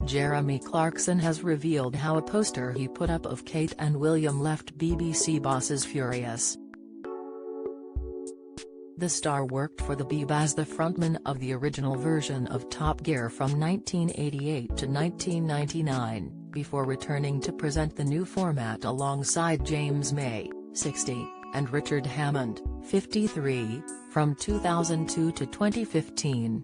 Jeremy Clarkson has revealed how a poster he put up of Kate and William left BBC bosses furious. The star worked for the BB as the frontman of the original version of Top Gear from 1988 to 1999, before returning to present the new format alongside James May, 60, and Richard Hammond, 53, from 2002 to 2015.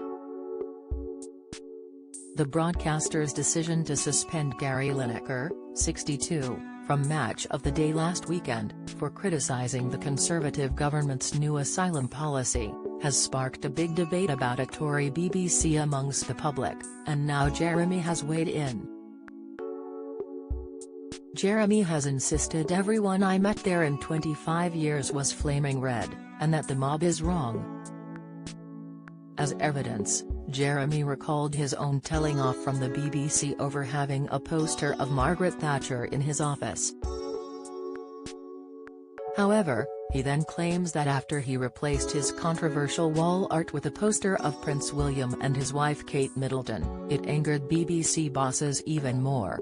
The broadcaster's decision to suspend Gary Lineker, 62, from Match of the Day last weekend, for criticizing the Conservative government's new asylum policy, has sparked a big debate about a Tory BBC amongst the public, and now Jeremy has weighed in. Jeremy has insisted everyone I met there in 25 years was flaming red, and that the mob is wrong. As evidence, Jeremy recalled his own telling off from the BBC over having a poster of Margaret Thatcher in his office. However, he then claims that after he replaced his controversial wall art with a poster of Prince William and his wife Kate Middleton, it angered BBC bosses even more.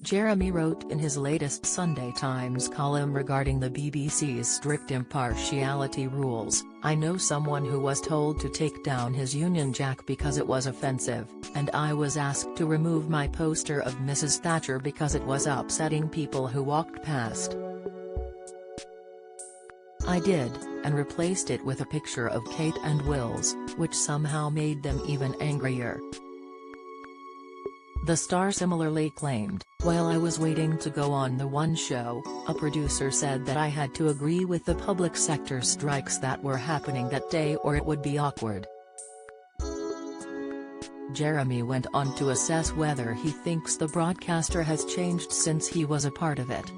Jeremy wrote in his latest Sunday Times column regarding the BBC's strict impartiality rules, "I know someone who was told to take down his Union Jack because it was offensive, and I was asked to remove my poster of Mrs. Thatcher because it was upsetting people who walked past. I did, and replaced it with a picture of Kate and Will's, which somehow made them even angrier." The star similarly claimed, "While I was waiting to go on the One show, a producer said that I had to agree with the public sector strikes that were happening that day or it would be awkward." Jeremy went on to assess whether he thinks the broadcaster has changed since he was a part of it.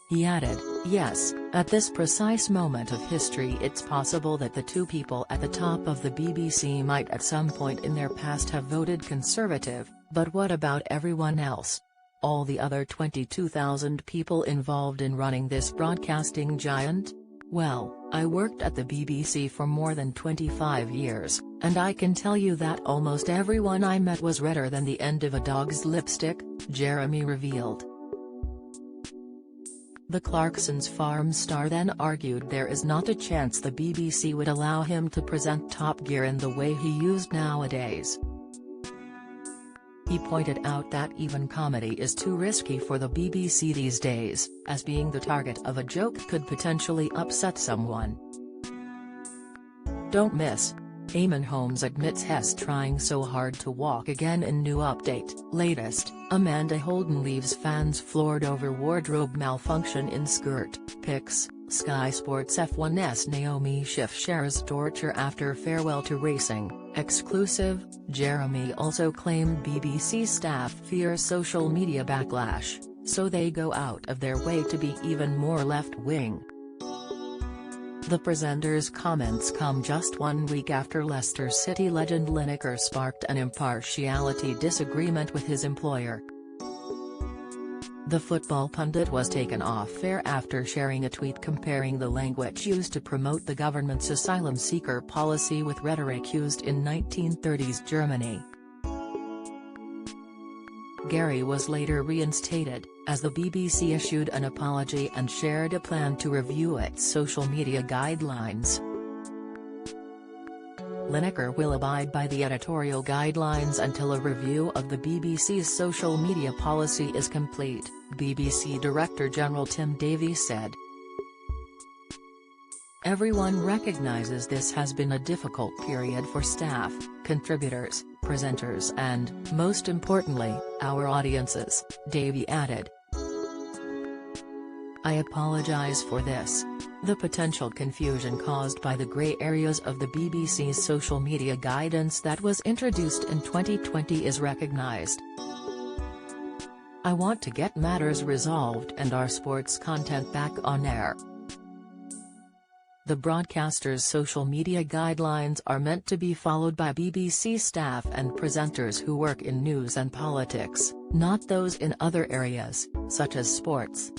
He added, "Yes, at this precise moment of history it's possible that the two people at the top of the BBC might at some point in their past have voted Conservative, but what about everyone else? All the other 22,000 people involved in running this broadcasting giant? Well, I worked at the BBC for more than 25 years, and I can tell you that almost everyone I met was redder than the end of a dog's lipstick," Jeremy revealed. The Clarkson's Farm star then argued there is not a chance the BBC would allow him to present Top Gear in the way he used nowadays. He pointed out that even comedy is too risky for the BBC these days, as being the target of a joke could potentially upset someone. Don't miss. Eamon Holmes admits Hess trying so hard to walk again in new update. Latest, Amanda Holden leaves fans floored over wardrobe malfunction in skirt. Pics, Sky Sports F1's Naomi Schiff shares torture after farewell to racing. Exclusive, Jeremy also claimed BBC staff fear social media backlash, so they go out of their way to be even more left-wing. The presenter's comments come just 1 week after Leicester City legend Lineker sparked an impartiality disagreement with his employer. The football pundit was taken off air after sharing a tweet comparing the language used to promote the government's asylum seeker policy with rhetoric used in 1930s Germany. Gary was later reinstated, as the BBC issued an apology and shared a plan to review its social media guidelines. Lineker will abide by the editorial guidelines until a review of the BBC's social media policy is complete, BBC Director General Tim Davies said. Everyone recognizes this has been a difficult period for staff, contributors, presenters and, most importantly, our audiences, Davie added. I apologize for this. The potential confusion caused by the grey areas of the BBC's social media guidance that was introduced in 2020 is recognized. I want to get matters resolved and our sports content back on air. The broadcaster's social media guidelines are meant to be followed by BBC staff and presenters who work in news and politics, not those in other areas, such as sports.